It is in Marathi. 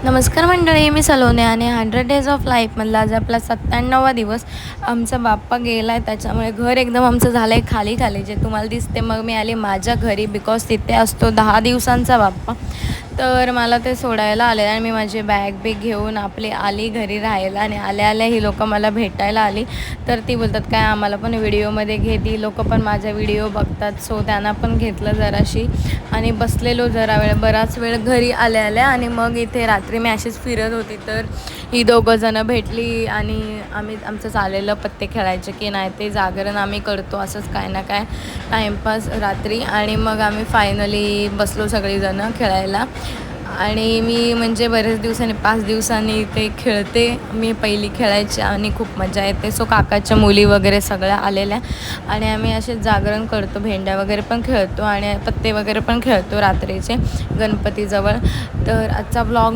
नमस्कार मंडळी, मी सलोनी आणि 100 डेज ऑफ लाईफमधला आज आपला 97वा दिवस. आमचा बाप्पा गेला आहे त्याच्यामुळे घर एकदम आमचं झालं आहे खाली खाली जे तुम्हाला दिसते. मग मी आली माझ्या घरी बिकॉज तिथे असतो 10 दिवसांचा बाप्पा. तर मला ते सोडायला आले आणि मी माझी बॅग बिग घेऊन आपली आली घरी राहायला. आणि आल्या आल्या ही लोकं मला भेटायला आली. तर ती बोलतात काय आम्हाला पण व्हिडिओमध्ये घे. ती लोकं पण माझा व्हिडिओ बघतात, सो त्यांना पण घेतलं जराशी आणि बसलेलो जरा वेळ, बराच वेळ घरी आल्या आल्या. आणि मग इथे रात्री मी अशीच फिरत होती तर ही दोघंजणं भेटली आणि आमचं चाललेलं पत्ते खेळायचे की नाही ते जागरण आम्ही करतो असंच काय ना काय टाईमपास रात्री. आणि मग आम्ही फायनली बसलो सगळीजणं खेळायला. आणि मी म्हणजे बरेच दिवसांनी 5 दिवसांनी ते खेळते. मी पहिली खेळायची आणि खूप मजा येते. सो काकाच्या मुली वगैरे सगळ्या आलेल्या आणि आम्ही असे जागरण करतो, भेंड्या वगैरे पण खेळतो आणि पत्ते वगैरे पण खेळतो रात्रीचे गणपतीजवळ. तर आजचा ब्लॉग